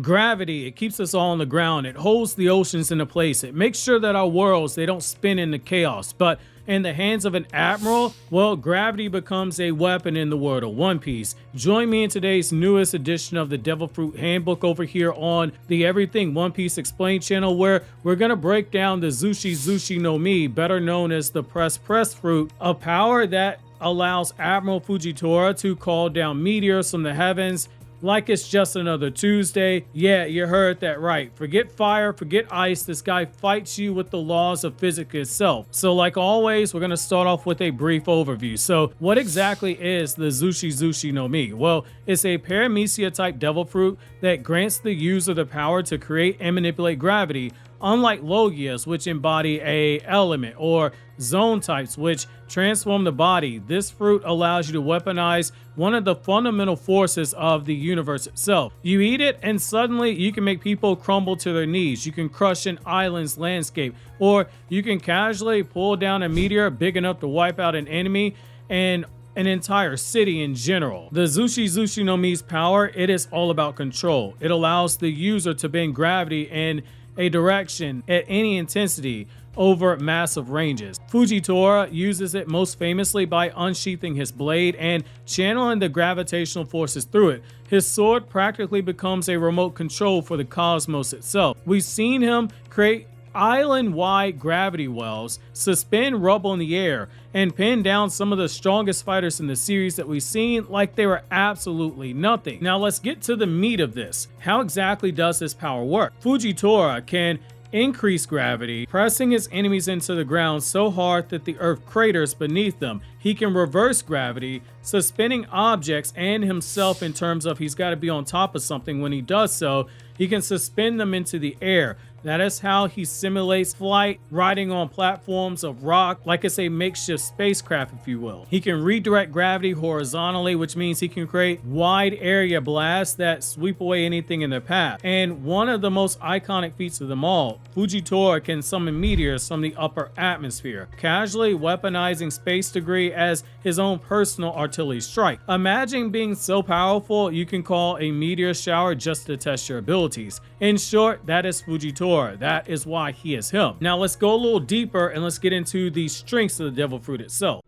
Gravity, it keeps us all on the ground. It holds the oceans into place. It makes sure that our worlds, they don't spin into chaos. But in the hands of an admiral, well, gravity becomes a weapon in the world of One Piece. Join me in today's newest edition of the Devil Fruit Handbook over here on the Everything One Piece Explained channel, where we're going to break down the Zushi Zushi No Mi, better known as the Press Fruit, a power that allows Admiral Fujitora to call down meteors from the heavens like it's just another Tuesday. Yeah, you heard that right. Forget fire, forget ice. This guy fights you with the laws of physics itself. So like always, we're going to start off with a brief overview. So what exactly is the Zushi Zushi No Mi? Well, it's a paramecia type devil fruit that grants the user the power to create and manipulate gravity, unlike Logias, which embody a element, or zone types, which transform the body. This fruit allows you to weaponize one of the fundamental forces of the universe itself. You eat it and suddenly you can make people crumble to their knees. You can crush an island's landscape, or you can casually pull down a meteor big enough to wipe out an enemy and an entire city in general. The Zushi Zushi No Mi's power, it is all about control. It allows the user to bend gravity in a direction at any intensity over massive ranges. Fujitora uses it most famously by unsheathing his blade and channeling the gravitational forces through it. His sword practically becomes a remote control for the cosmos itself. We've seen him create island-wide gravity wells, suspend rubble in the air, and pin down some of the strongest fighters in the series that we've seen like they were absolutely nothing. Now let's get to the meat of this. How exactly does this power work? Fujitora can increase gravity, pressing his enemies into the ground so hard that the earth craters beneath them. He can reverse gravity, suspending objects and himself in terms of he's got to be on top of something. When he does so, he can suspend them into the air. That is how he simulates flight, riding on platforms of rock, like it's a makeshift spacecraft, if you will. He can redirect gravity horizontally, which means he can create wide area blasts that sweep away anything in their path. And one of the most iconic feats of them all, Fujitora can summon meteors from the upper atmosphere, casually weaponizing space debris as his own personal artillery strike. Imagine being so powerful you can call a meteor shower just to test your abilities. In short, that is Fujitora. That is why he is him. Now let's go a little deeper and let's get into the strengths of the devil fruit itself.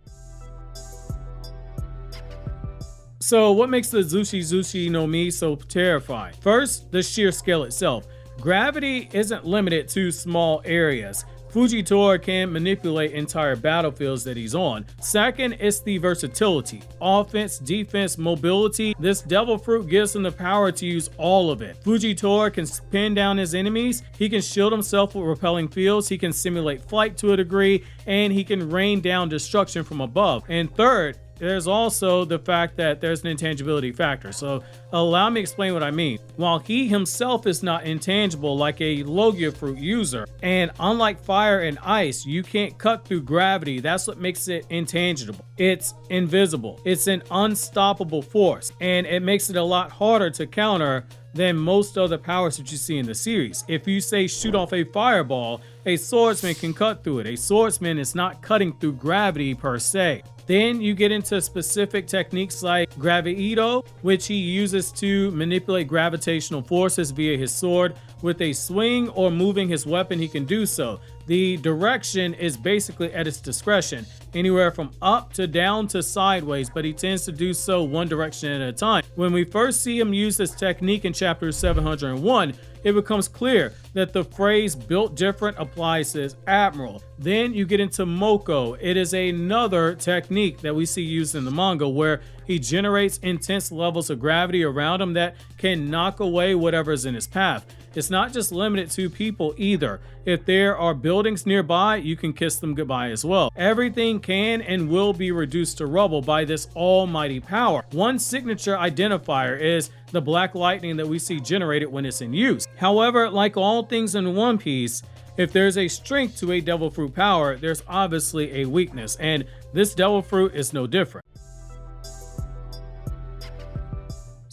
So what makes the Zushi Zushi No Mi so terrifying? First, the sheer scale itself. Gravity isn't limited to small areas. Fujitora can manipulate entire battlefields that he's on. Second, it's the versatility. Offense, defense, mobility. This devil fruit gives him the power to use all of it. Fujitora can pin down his enemies. He can shield himself with repelling fields. He can simulate flight to a degree, and he can rain down destruction from above. And third, there's also the fact that there's an intangibility factor. So allow me to explain what I mean. While he himself is not intangible like a Logia fruit user, and unlike fire and ice, you can't cut through gravity. That's what makes it intangible. It's invisible. It's an unstoppable force, and it makes it a lot harder to counter than most other powers that you see in the series. If you say shoot off a fireball, a swordsman can cut through it. A swordsman is not cutting through gravity per se. Then you get into specific techniques like gravito, which he uses to manipulate gravitational forces via his sword. With a swing or moving his weapon, he can do so. The direction is basically at his discretion, anywhere from up to down to sideways, but he tends to do so one direction at a time. When we first see him use this technique in chapter 701, it becomes clear that the phrase built different applies to his admiral. Then you get into Moko. It is another technique that we see used in the manga where he generates intense levels of gravity around him that can knock away whatever is in his path. It's not just limited to people either. If there are buildings nearby, you can kiss them goodbye as well. Everything can and will be reduced to rubble by this almighty power. One signature identifier is the black lightning that we see generated when it's in use. However, like all things in One Piece, if there's a strength to a devil fruit power, there's obviously a weakness, and this devil fruit is no different.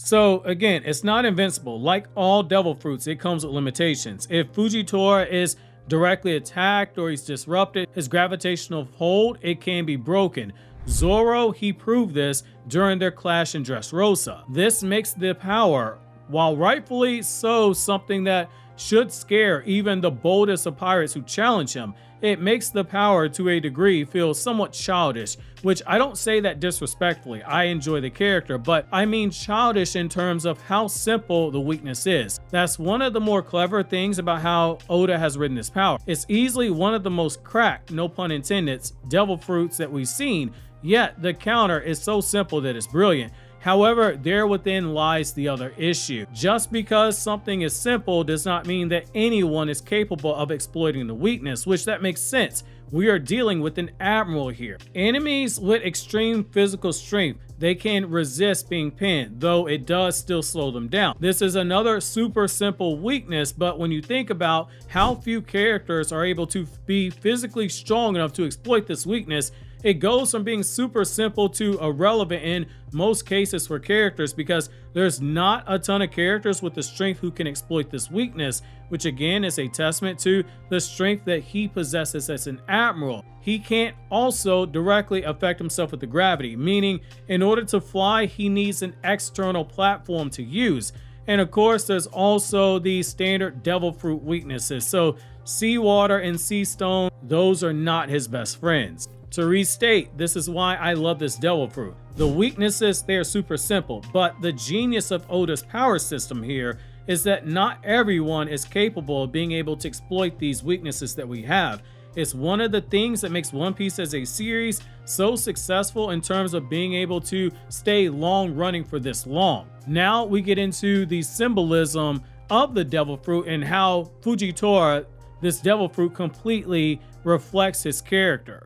So again, it's not invincible. Like all devil fruits, it comes with limitations. If Fujitora is directly attacked or he's disrupted, his gravitational hold, it can be broken. Zoro, he proved this during their clash in Dressrosa. This makes the power While rightfully so something that should scare even the boldest of pirates who challenge him, it makes the power to a degree feel somewhat childish, which I don't say that disrespectfully. I enjoy the character, but I mean childish in terms of how simple the weakness is. That's one of the more clever things about how Oda has written this power. It's easily one of the most cracked, no pun intended, devil fruits that we've seen, yet the counter is so simple that it's brilliant. However, there within lies the other issue. Just because something is simple does not mean that anyone is capable of exploiting the weakness, which that makes sense. We are dealing with an admiral here. Enemies with extreme physical strength, they can resist being pinned, though it does still slow them down. This is another super simple weakness, but when you think about how few characters are able to be physically strong enough to exploit this weakness, it goes from being super simple to irrelevant in most cases for characters, because there's not a ton of characters with the strength who can exploit this weakness, which again is a testament to the strength that he possesses as an admiral. He can't also directly affect himself with the gravity, meaning in order to fly, he needs an external platform to use. And of course, there's also the standard devil fruit weaknesses. So seawater and sea stone, those are not his best friends. To restate, this is why I love this devil fruit. The weaknesses, they're super simple, but the genius of Oda's power system here is that not everyone is capable of being able to exploit these weaknesses that we have. It's one of the things that makes One Piece as a series so successful in terms of being able to stay long running for this long. Now we get into the symbolism of the devil fruit and how Fujitora, this devil fruit, completely reflects his character.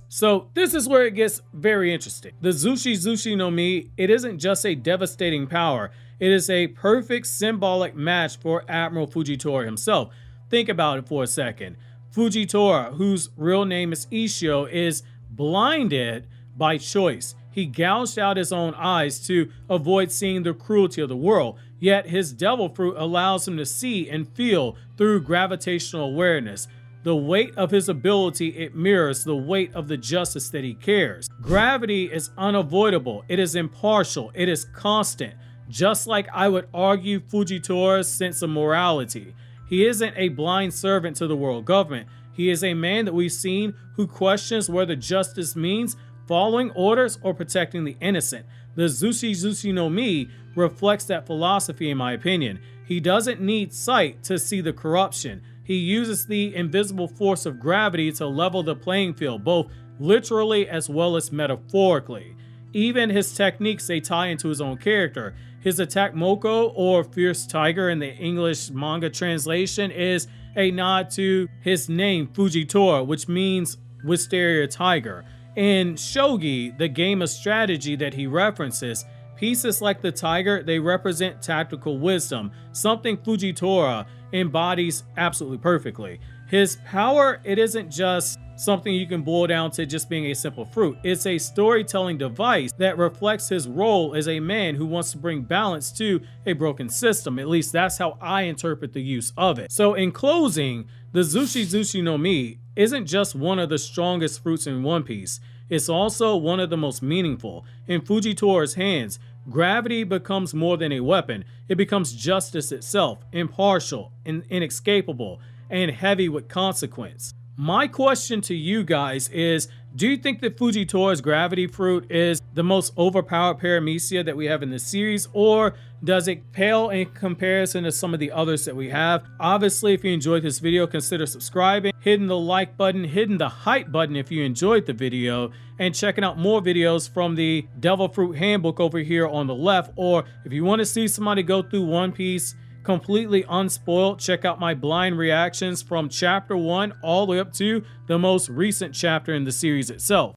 So this is where it gets very interesting. The Zushi Zushi No Mi, it isn't just a devastating power, it is a perfect symbolic match for Admiral Fujitora himself. Think about it for a second. Fujitora, whose real name is Issho, is blinded by choice. He gouged out his own eyes to avoid seeing the cruelty of the world, yet his devil fruit allows him to see and feel through gravitational awareness. The weight of his ability, it mirrors the weight of the justice that he cares. Gravity is unavoidable, it is impartial, it is constant, just like I would argue Fujitora's sense of morality. He isn't a blind servant to the world government. He is a man that we've seen who questions whether justice means following orders or protecting the innocent. The Zushi Zushi No Mi reflects that philosophy in my opinion. He doesn't need sight to see the corruption. He uses the invisible force of gravity to level the playing field, both literally as well as metaphorically. Even his techniques, they tie into his own character. His attack Moko, or Fierce Tiger in the English manga translation, is a nod to his name Fujitora, which means Wisteria Tiger. In Shogi, the game of strategy that he references, pieces like the tiger, they represent tactical wisdom, something Fujitora embodies absolutely perfectly. His power, it isn't just something you can boil down to just being a simple fruit. It's a storytelling device that reflects his role as a man who wants to bring balance to a broken system. At least that's how I interpret the use of it. So in closing, the Zushi Zushi No Mi isn't just one of the strongest fruits in One Piece. It's also one of the most meaningful. In Fujitora's hands, gravity becomes more than a weapon. It becomes justice itself, impartial, inescapable, and heavy with consequence. My question to you guys is, do you think that Fujitora's gravity fruit is the most overpowered paramecia that we have in this series, or does it pale in comparison to some of the others that we have? Obviously, if you enjoyed this video, consider subscribing, hitting the like button, hitting the hype button if you enjoyed the video, and checking out more videos from the Devil Fruit Handbook over here on the left. Or if you want to see somebody go through One Piece completely unspoiled, check out my blind reactions from chapter 1 all the way up to the most recent chapter in the series itself.